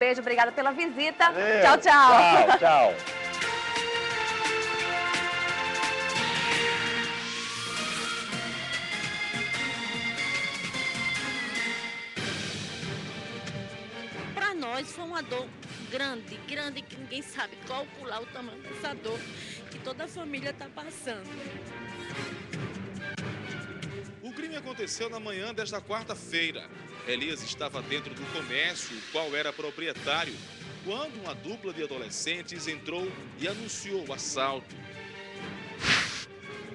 Beijo, obrigada pela visita. Valeu. Tchau, tchau. Tchau, tchau. Para nós foi uma dor grande, grande, que ninguém sabe calcular o tamanho dessa dor que toda a família está passando. O crime aconteceu na manhã desta quarta-feira. Elias estava dentro do comércio, o qual era proprietário, quando uma dupla de adolescentes entrou e anunciou o assalto.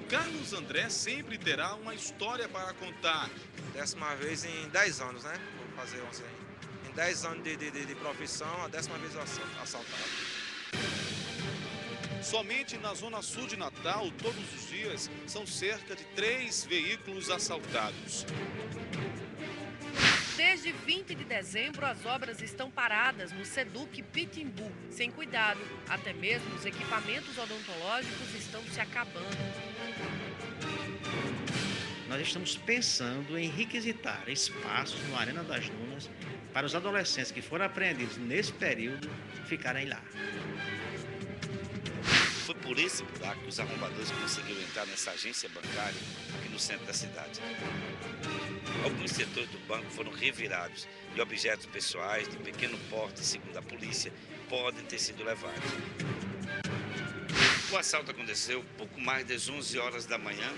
Carlos André sempre terá uma história para contar. 10ª vez em 10 anos, né? Vou fazer 11 aí. Em 10 anos de profissão, a 10ª vez assaltado. Somente na zona sul de Natal, todos os dias, são cerca de 3 veículos assaltados. Desde 20 de dezembro, as obras estão paradas no Seduc Pitimbu. Sem cuidado, até mesmo os equipamentos odontológicos estão se acabando. Nós estamos pensando em requisitar espaços no Arena das Dunas para os adolescentes que foram apreendidos nesse período ficarem lá. Foi por esse buraco que os arrombadores conseguiram entrar nessa agência bancária aqui no centro da cidade. Alguns setores do banco foram revirados e objetos pessoais de pequeno porte, segundo a polícia, podem ter sido levados. O assalto aconteceu pouco mais das 11 horas da manhã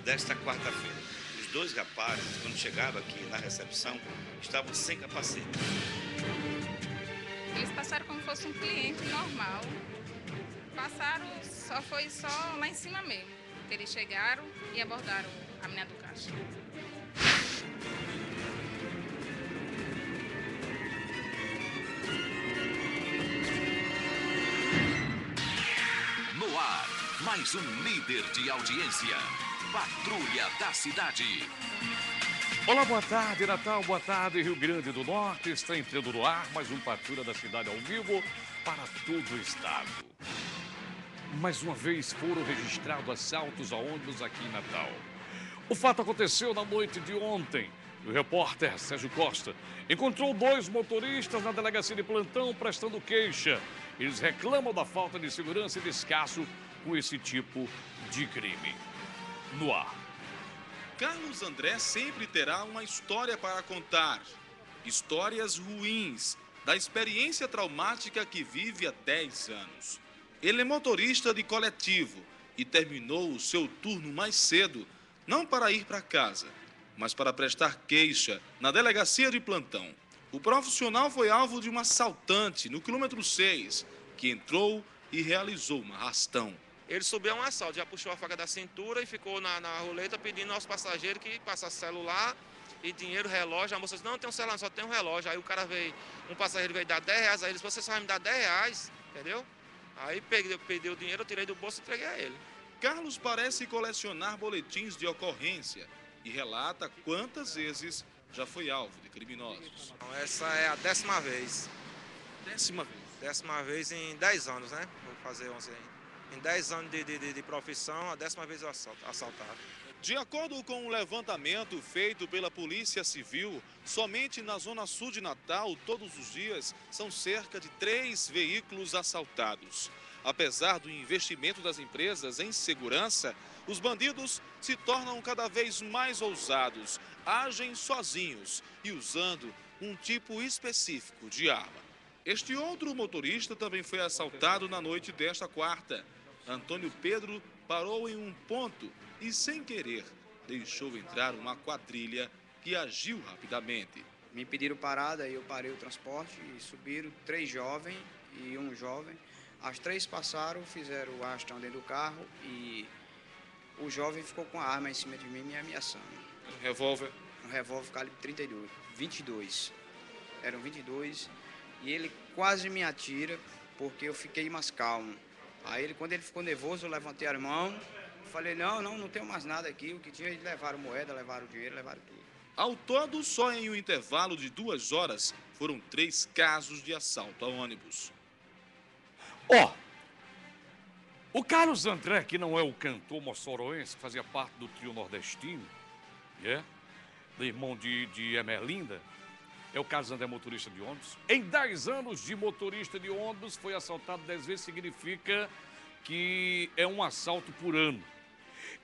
desta quarta-feira. Os dois rapazes, quando chegaram aqui na recepção, estavam sem capacete. Eles passaram como se fosse um cliente normal. Passaram, foi só lá em cima mesmo. Eles chegaram e abordaram a menina do caixa. No ar, mais um líder de audiência. Patrulha da Cidade. Olá, boa tarde, Natal, boa tarde, Rio Grande do Norte. Está entrando no ar mais um Patrulha da Cidade ao vivo para todo o estado. Mais uma vez foram registrados assaltos a ônibus aqui em Natal. O fato aconteceu na noite de ontem. O repórter Sérgio Costa encontrou dois motoristas na delegacia de plantão prestando queixa. Eles reclamam da falta de segurança e descaso com esse tipo de crime. No ar. Carlos André sempre terá uma história para contar. Histórias ruins, da experiência traumática que vive há 10 anos. Ele é motorista de coletivo e terminou o seu turno mais cedo, não para ir para casa, mas para prestar queixa na delegacia de plantão. O profissional foi alvo de um assaltante no quilômetro 6, que entrou e realizou um arrastão. Ele subiu a um assalto, já puxou a faca da cintura e ficou na roleta pedindo aos passageiros que passasse celular e dinheiro, relógio. A moça disse, não, tem um celular, só tem um relógio. Aí o cara veio, um passageiro veio dar 10 reais, aí ele disse, você só vai me dar 10 reais, entendeu? Aí peguei o dinheiro, eu tirei do bolso e entreguei a ele. Carlos parece colecionar boletins de ocorrência e relata quantas vezes já foi alvo de criminosos. Essa é a 10ª vez. 10ª vez? 10ª vez em 10 anos, né? Vou fazer 11 aí. Em 10 anos de profissão, a 10ª vez eu assaltado. De acordo com um levantamento feito pela Polícia Civil, somente na zona sul de Natal, todos os dias, são cerca de 3 veículos assaltados. Apesar do investimento das empresas em segurança, os bandidos se tornam cada vez mais ousados, agem sozinhos e usando um tipo específico de arma. Este outro motorista também foi assaltado na noite desta quarta. Antônio Pedro parou em um ponto e, sem querer, deixou entrar uma quadrilha que agiu rapidamente. Me pediram parada e eu parei o transporte e subiram 3 jovens e um jovem. As 3 passaram, fizeram o arrastão dentro do carro e o jovem ficou com a arma em cima de mim me ameaçando. Um revólver? Um revólver calibre 32, 22. Eram 22 e ele quase me atira porque eu fiquei mais calmo. Aí quando ele ficou nervoso, eu levantei a mão, falei, não tenho mais nada aqui, o que tinha, eles levaram moeda, levaram dinheiro, levaram tudo. Ao todo, só em um intervalo de 2 horas, foram 3 casos de assalto a ônibus. O Carlos André, que não é o cantor moçoroense, que fazia parte do trio nordestino, do irmão de Emelinda, É o Carlos André, motorista de ônibus. Em 10 anos de motorista de ônibus, foi assaltado 10 vezes, significa que é um assalto por ano.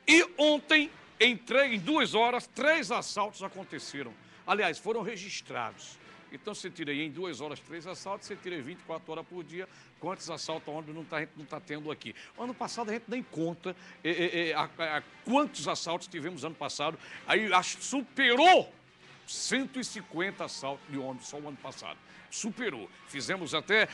E ontem, em 2 horas, 3 assaltos aconteceram. Aliás, foram registrados. Então, você tira aí em 2 horas 3 assaltos, você tira aí 24 horas por dia, quantos assaltos a ônibus a gente não está tendo aqui. Ano passado a gente nem conta quantos assaltos tivemos ano passado. Aí superou 150 assaltos de ônibus só o ano passado. Superou. Fizemos até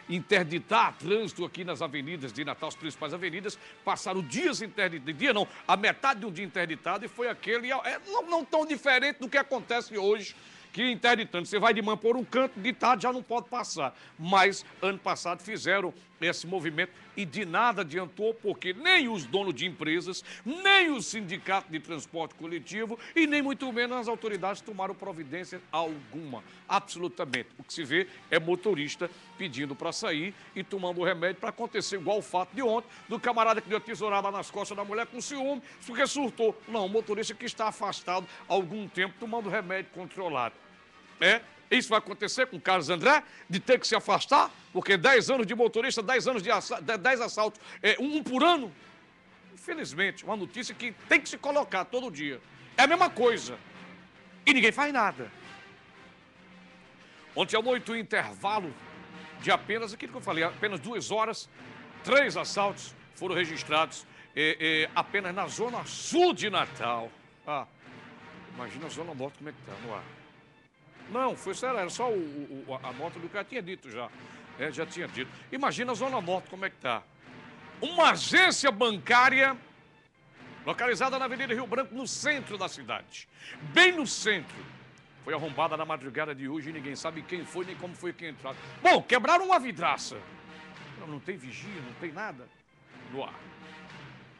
interditar trânsito aqui nas avenidas de Natal, as principais avenidas. Passaram dias interditados. Dia não, a metade de um dia interditado e foi aquele... não tão diferente do que acontece hoje, que interditando. Você vai de manhã por um canto, de tarde já não pode passar. Mas ano passado fizeram esse movimento e de nada adiantou, porque nem os donos de empresas, nem o sindicato de transporte coletivo e nem muito menos as autoridades tomaram providência alguma. Absolutamente. O que se vê é motorista pedindo para sair e tomando o remédio para acontecer igual o fato de ontem, do camarada que deu a tesourada nas costas da mulher com ciúme, porque surtou. Não, o motorista que está afastado há algum tempo tomando remédio controlado. Isso vai acontecer com o Carlos André, de ter que se afastar, porque 10 anos de motorista, 10 anos de 10 assaltos, um por ano. Infelizmente, uma notícia que tem que se colocar todo dia. É a mesma coisa. E ninguém faz nada. Ontem à noite, o intervalo de apenas, aquilo que eu falei, apenas 2 horas, 3 assaltos foram registrados apenas na zona sul de Natal. Imagina a zona norte como é que está no ar. Não, foi sério, era só a nota do cara, tinha dito já. Já tinha dito. Imagina a Zona Norte como é que está. Uma agência bancária localizada na Avenida Rio Branco, no centro da cidade. Bem no centro. Foi arrombada na madrugada de hoje e ninguém sabe quem foi nem como foi que entrou. Bom, quebraram uma vidraça. Não tem vigia, não tem nada no ar.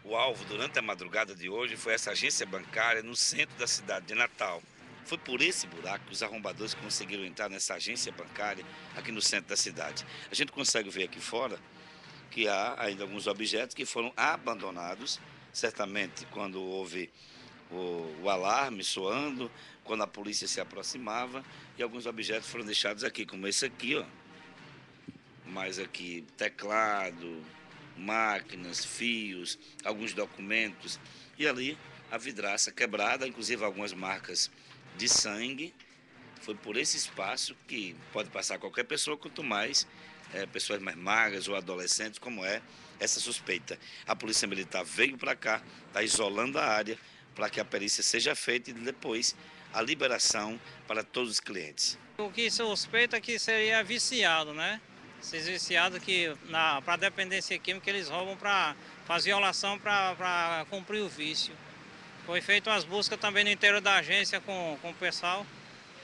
O alvo durante a madrugada de hoje foi essa agência bancária no centro da cidade de Natal. Foi por esse buraco que os arrombadores conseguiram entrar nessa agência bancária aqui no centro da cidade. A gente consegue ver aqui fora que há ainda alguns objetos que foram abandonados, certamente quando houve o alarme soando, quando a polícia se aproximava, e alguns objetos foram deixados aqui, como esse aqui, ó. Mais aqui, teclado, máquinas, fios, alguns documentos, e ali a vidraça quebrada, inclusive algumas marcas de sangue. Foi por esse espaço que pode passar qualquer pessoa, quanto mais pessoas mais magras ou adolescentes, como é essa suspeita. A Polícia Militar veio para cá, está isolando a área para que a perícia seja feita e depois a liberação para todos os clientes. O que suspeita que seria viciado, né? Esses viciados que para dependência química eles roubam para fazer violação para cumprir o vício. Foi feito as buscas também no interior da agência com o pessoal,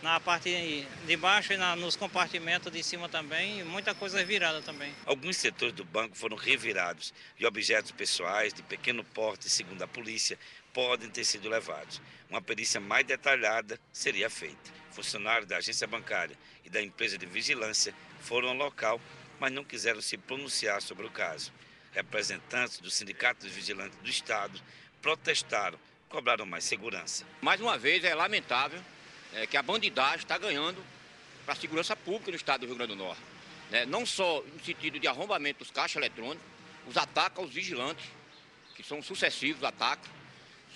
na parte de baixo e nos compartimentos de cima também, e muita coisa virada também. Alguns setores do banco foram revirados e objetos pessoais de pequeno porte, segundo a polícia, podem ter sido levados. Uma perícia mais detalhada seria feita. Funcionários da agência bancária e da empresa de vigilância foram ao local, mas não quiseram se pronunciar sobre o caso. Representantes do Sindicato dos Vigilantes do Estado protestaram, cobraram mais segurança. Mais uma vez, é lamentável que a bandidagem está ganhando para a segurança pública no estado do Rio Grande do Norte. Não só no sentido de arrombamento dos caixas eletrônicos, os ataques aos vigilantes, que são sucessivos ataques,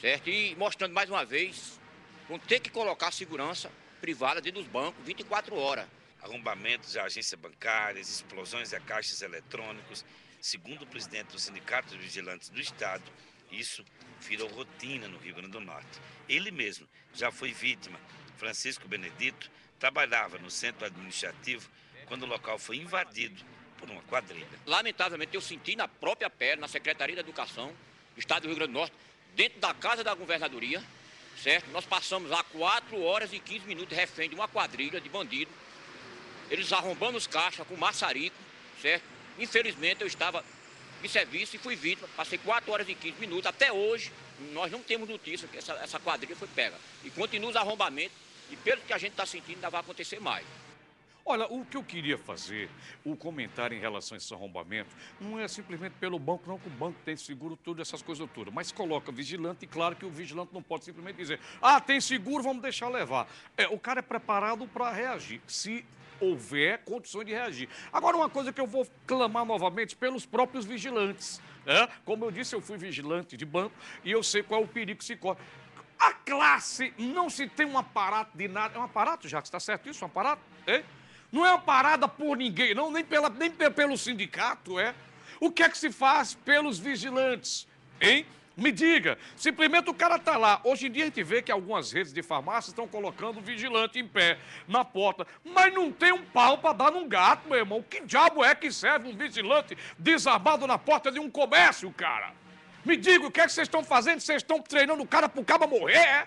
certo? E mostrando mais uma vez, vão ter que colocar segurança privada dentro dos bancos 24 horas. Arrombamentos a agências bancárias, explosões a caixas eletrônicos. Segundo o presidente do Sindicato dos Vigilantes do Estado, isso virou rotina no Rio Grande do Norte. Ele mesmo já foi vítima. Francisco Benedito trabalhava no centro administrativo quando o local foi invadido por uma quadrilha. Lamentavelmente, eu senti na própria pele, na Secretaria da Educação do Estado do Rio Grande do Norte, dentro da Casa da Governadoria, certo? Nós passamos lá 4 horas e 15 minutos refém de uma quadrilha de bandidos, eles arrombando os caixas com maçarico, certo? Infelizmente, eu estava de serviço e fui vítima, passei 4 horas e 15 minutos. Até hoje, nós não temos notícia que essa quadrilha foi pega. E continua os arrombamentos, e pelo que a gente está sentindo, ainda vai acontecer mais. Olha, o que eu queria fazer, o comentário em relação a esse arrombamento, não é simplesmente pelo banco, não, que o banco tem seguro, tudo, essas coisas todas. Mas coloca vigilante e claro que o vigilante não pode simplesmente dizer, ah, tem seguro, vamos deixar levar. O cara é preparado para reagir, se houver condições de reagir. Agora, uma coisa que eu vou clamar novamente pelos próprios vigilantes. Como eu disse, eu fui vigilante de banco e eu sei qual é o perigo que se corre. A classe não se tem um aparato de nada. É um aparato, Jacques, está certo isso? Um aparato? Não é uma parada por ninguém, não, nem pelo sindicato, O que é que se faz pelos vigilantes, hein? Me diga, simplesmente o cara está lá. Hoje em dia a gente vê que algumas redes de farmácia estão colocando o vigilante em pé na porta, mas não tem um pau para dar num gato, meu irmão. Que diabo é que serve um vigilante desarmado na porta de um comércio, cara? Me diga, o que é que vocês estão fazendo? Vocês estão treinando o cara pro cabo morrer,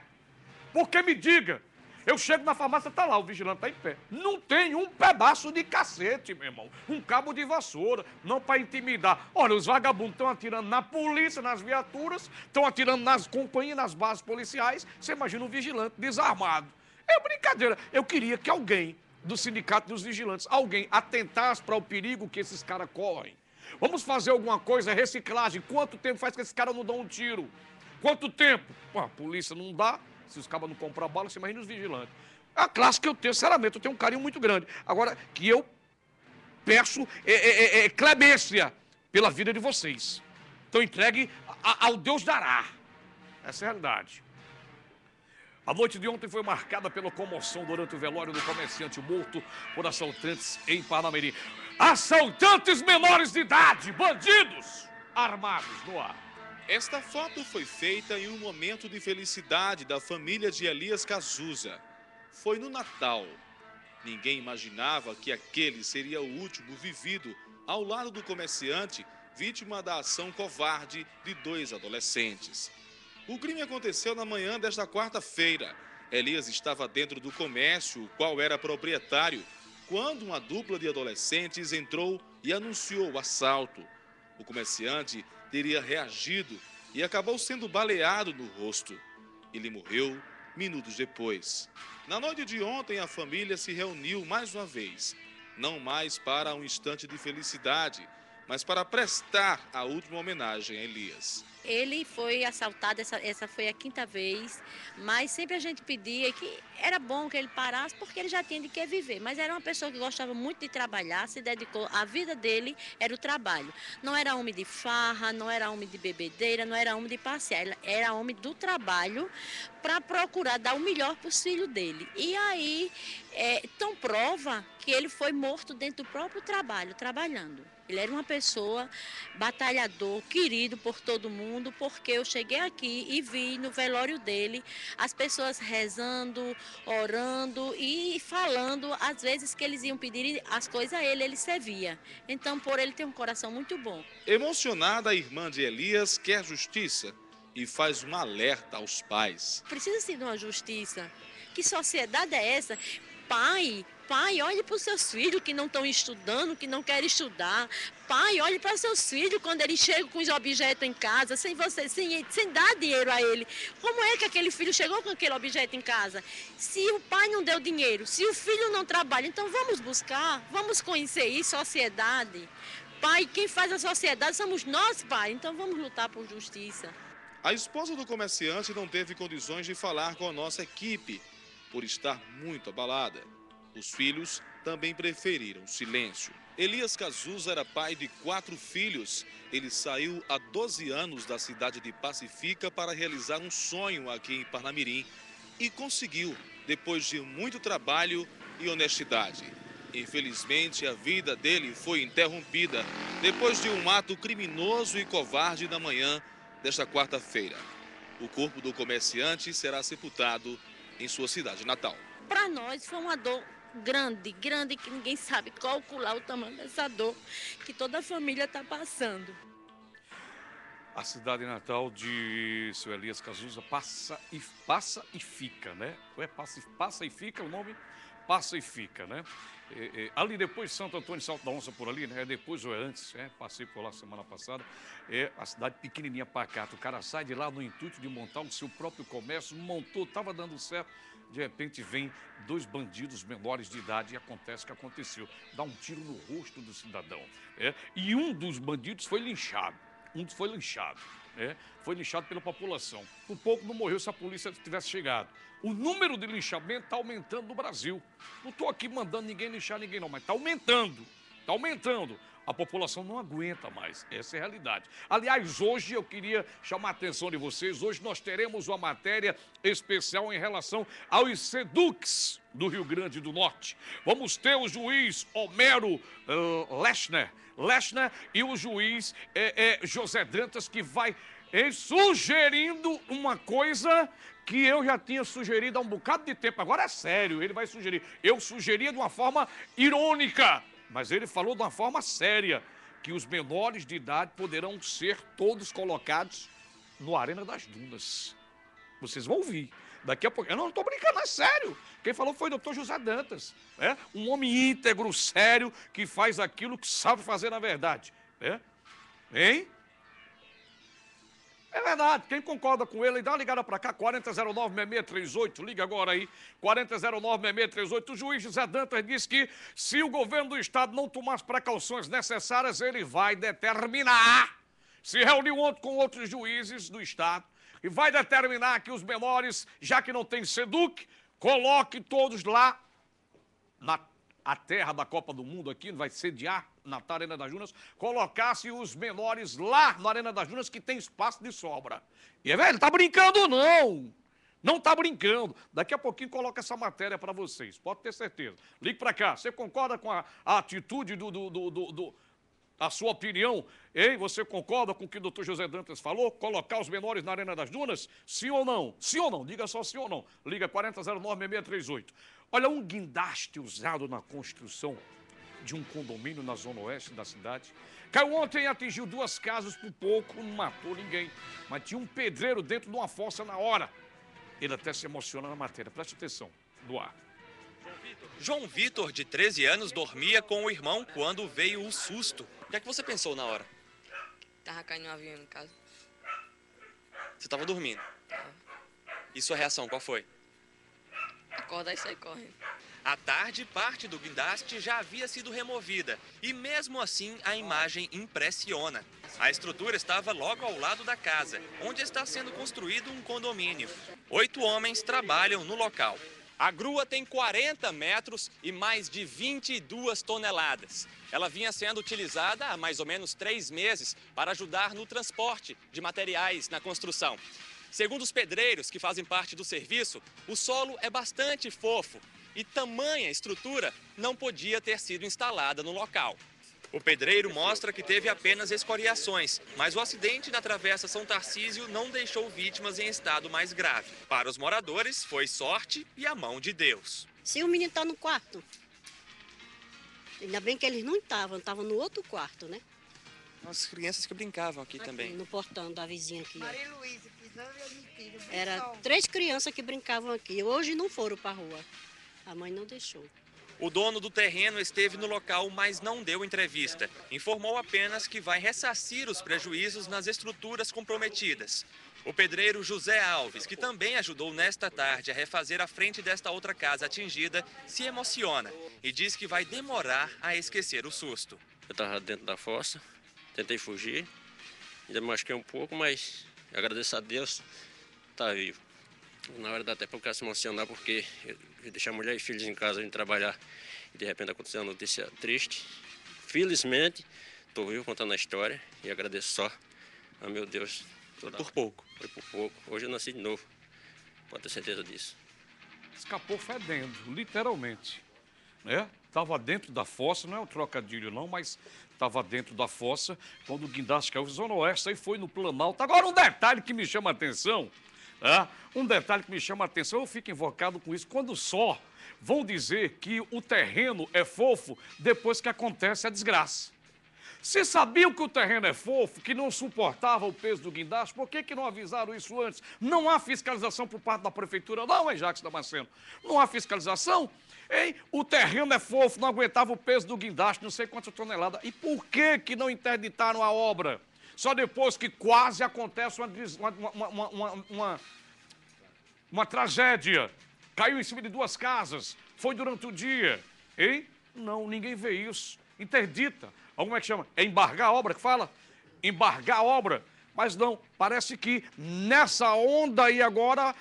Porque me diga, eu chego na farmácia, tá lá, o vigilante está em pé. Não tem um pedaço de cacete, meu irmão. Um cabo de vassoura, não para intimidar. Olha, os vagabundos estão atirando na polícia, nas viaturas, estão atirando nas companhias, nas bases policiais. Você imagina um vigilante desarmado. É brincadeira. Eu queria que alguém do sindicato dos vigilantes, alguém atentasse para o perigo que esses caras correm. Vamos fazer alguma coisa, reciclagem. Quanto tempo faz que esses caras não dão um tiro? Quanto tempo? Pô, a polícia não dá. Se os cabas não compram bala, você imagina os vigilantes. É a classe que eu tenho, sinceramente, eu tenho um carinho muito grande. Agora, que eu peço clemência pela vida de vocês. Então, entregue ao Deus dará. Essa é a realidade. A noite de ontem foi marcada pela comoção durante o velório do comerciante morto por assaltantes em Parnamirim. Assaltantes menores de idade, bandidos armados no ar. Esta foto foi feita em um momento de felicidade da família de Elias Cazuza. Foi no Natal. Ninguém imaginava que aquele seria o último vivido ao lado do comerciante, vítima da ação covarde de 2 adolescentes. O crime aconteceu na manhã desta quarta-feira. Elias estava dentro do comércio, o qual era proprietário, quando uma dupla de adolescentes entrou e anunciou o assalto. O comerciante teria reagido e acabou sendo baleado no rosto. Ele morreu minutos depois. Na noite de ontem, a família se reuniu mais uma vez, não mais para um instante de felicidade, mas para prestar a última homenagem a Elias. Ele foi assaltado, essa foi a 5ª vez, mas sempre a gente pedia que era bom que ele parasse porque ele já tinha de que viver. Mas era uma pessoa que gostava muito de trabalhar, se dedicou, a vida dele era o trabalho. Não era homem de farra, não era homem de bebedeira, não era homem de passear, era homem do trabalho para procurar dar o melhor para os filhos dele. E aí, tão prova que ele foi morto dentro do próprio trabalho, trabalhando. Ele era uma pessoa batalhador, querido por todo mundo, porque eu cheguei aqui e vi no velório dele as pessoas rezando, orando e falando, às vezes que eles iam pedir as coisas a ele servia. Então, por ele ter um coração muito bom. Emocionada, a irmã de Elias quer justiça e faz um alerta aos pais. Precisa ser de uma justiça. Que sociedade é essa? Pai, olhe para os seus filhos que não estão estudando, que não querem estudar. Pai, olhe para seus filhos quando eles chegam com os objetos em casa, sem dar dinheiro a ele. Como é que aquele filho chegou com aquele objeto em casa? Se o pai não deu dinheiro, se o filho não trabalha, então vamos buscar, vamos conhecer isso, sociedade. Pai, quem faz a sociedade somos nós, pai, então vamos lutar por justiça. A esposa do comerciante não teve condições de falar com a nossa equipe, por estar muito abalada. Os filhos também preferiram silêncio. Elias Cazuza era pai de 4 filhos. Ele saiu há 12 anos da cidade de Pacifica para realizar um sonho aqui em Parnamirim e conseguiu, depois de muito trabalho e honestidade. Infelizmente, a vida dele foi interrompida depois de um ato criminoso e covarde na manhã desta quarta-feira. O corpo do comerciante será sepultado em sua cidade natal. Para nós foi uma dor grande, que ninguém sabe calcular o tamanho dessa dor que toda a família está passando. A cidade natal de seu Elias Cazuza passa e fica, né? Passa e fica, o nome passa e fica, né? Ali depois de Santo Antônio, Salto da Onça por ali, né? Depois ou antes, passei por lá semana passada, a cidade pequenininha pacata. O cara sai de lá no intuito de montar o seu próprio comércio, montou, estava dando certo. de repente vem dois bandidos menores de idade e acontece o que aconteceu. Dá um tiro no rosto do cidadão. E um dos bandidos foi linchado. Foi linchado pela população. Por pouco não morreu se a polícia tivesse chegado. O número de linchamento está aumentando no Brasil. Não estou aqui mandando ninguém linchar ninguém não, mas está aumentando. Está aumentando. A população não aguenta mais, essa é a realidade. Aliás, hoje eu queria chamar a atenção de vocês, hoje nós teremos uma matéria especial em relação aos SEDUCs do Rio Grande do Norte. Vamos ter o juiz Homero Lechner e o juiz José Dantas, que vai sugerindo uma coisa que eu já tinha sugerido há um bocado de tempo. Agora é sério, ele vai sugerir. Eu sugeria de uma forma irônica, mas ele falou de uma forma séria, que os menores de idade poderão ser todos colocados no Arena das Dunas. Vocês vão ouvir. Daqui a pouco. Eu não estou brincando, é sério. Quem falou foi o doutor José Dantas. Um homem íntegro, sério, que faz aquilo que sabe fazer na verdade. Hein? É verdade, quem concorda com ele, dá uma ligada para cá, 4009-6638, liga agora aí, 4009-6638. O juiz José Dantas disse que se o governo do estado não tomar as precauções necessárias, ele vai determinar, se reuniu ontem com outros juízes do estado, e vai determinar que os menores, já que não tem SEDUC, coloque todos lá a terra da Copa do Mundo aqui, vai sediar na Arena das Dunas, colocasse os menores lá na Arena das Dunas, que tem espaço de sobra. E ele tá brincando não! Não tá brincando. Daqui a pouquinho coloca essa matéria para vocês, pode ter certeza. Ligue para cá, você concorda com a atitude a sua opinião, hein? Você concorda com o que o doutor José Dantas falou? Colocar os menores na Arena das Dunas? Sim ou não? Sim ou não? Diga só sim ou não. Liga 4009-6638. Olha, um guindaste usado na construção de um condomínio na zona oeste da cidade. Caiu ontem e atingiu 2 casas por pouco, não matou ninguém. Mas tinha um pedreiro dentro de uma fossa na hora. Ele até se emociona na matéria. Preste atenção, do ar. João Vitor, de 13 anos, dormia com o irmão quando veio o susto. O que é que você pensou na hora? Tava caindo um avião em casa. Você estava dormindo? E sua reação, qual foi? Acordar e sair correndo. À tarde, parte do guindaste já havia sido removida e mesmo assim a imagem impressiona. A estrutura estava logo ao lado da casa, onde está sendo construído um condomínio. 8 homens trabalham no local. A grua tem 40 metros e mais de 22 toneladas. Ela vinha sendo utilizada há mais ou menos 3 meses para ajudar no transporte de materiais na construção. Segundo os pedreiros que fazem parte do serviço, o solo é bastante fofo e tamanha estrutura não podia ter sido instalada no local. O pedreiro mostra que teve apenas escoriações, mas o acidente na Travessa São Tarcísio não deixou vítimas em estado mais grave. Para os moradores, foi sorte e a mão de Deus. Se o menino está no quarto, ainda bem que eles não estavam no outro quarto, né? As crianças que brincavam aqui também. No portão da vizinha aqui. Maria Luísa, pisando e mentira. Era 3 crianças que brincavam aqui. Hoje não foram para a rua. A mãe não deixou. O dono do terreno esteve no local, mas não deu entrevista. Informou apenas que vai ressarcir os prejuízos nas estruturas comprometidas. O pedreiro José Alves, que também ajudou nesta tarde a refazer a frente desta outra casa atingida, se emociona e diz que vai demorar a esquecer o susto. Eu estava dentro da fossa, tentei fugir, ainda me machuquei um pouco, mas agradeço a Deus, tá vivo. Na hora dá até para ficar se emocionar, porque eu deixei a mulher e filhos em casa, vim trabalhar e de repente aconteceu uma notícia triste. Felizmente, estou vivo contando a história e agradeço só a meu Deus. Foi por pouco. Foi por pouco. Hoje eu nasci de novo, pode ter certeza disso. Escapou fedendo, literalmente. Estava dentro da fossa, não é um trocadilho não, mas estava dentro da fossa quando o guindaste caiu. Zona Oeste aí foi no Planalto. Agora um detalhe que me chama a atenção. Um detalhe que me chama a atenção, eu fico invocado com isso, quando só vão dizer que o terreno é fofo depois que acontece a desgraça. Se sabiam que o terreno é fofo, que não suportava o peso do guindaste, por que não avisaram isso antes? Não há fiscalização por parte da prefeitura, não, hein, Jacques Damasceno? Não há fiscalização? Hein? O terreno é fofo, não aguentava o peso do guindaste, não sei quantas toneladas. E por que não interditaram a obra? Só depois que quase acontece uma tragédia. caiu em cima de 2 casas, foi durante o dia. Hein? Não, ninguém vê isso. Interdita. Como é que chama? É embargar a obra que fala? Embargar a obra. Mas não, parece que nessa onda aí agora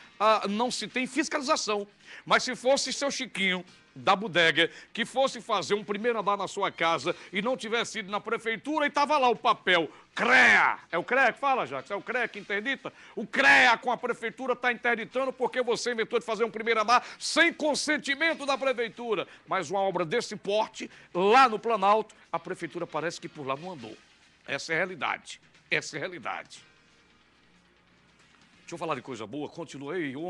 não se tem fiscalização. Mas se fosse seu Chiquinho da bodega, que fosse fazer um primeiro andar na sua casa e não tivesse ido na prefeitura e estava lá o papel CREA. É o CREA que fala, Jacques? É o CREA que interdita? O CREA com a prefeitura está interditando porque você inventou de fazer um primeiro andar sem consentimento da prefeitura. Mas uma obra desse porte, lá no Planalto, a prefeitura parece que por lá não andou. Essa é a realidade. Essa é a realidade. Deixa eu falar de coisa boa, continua aí.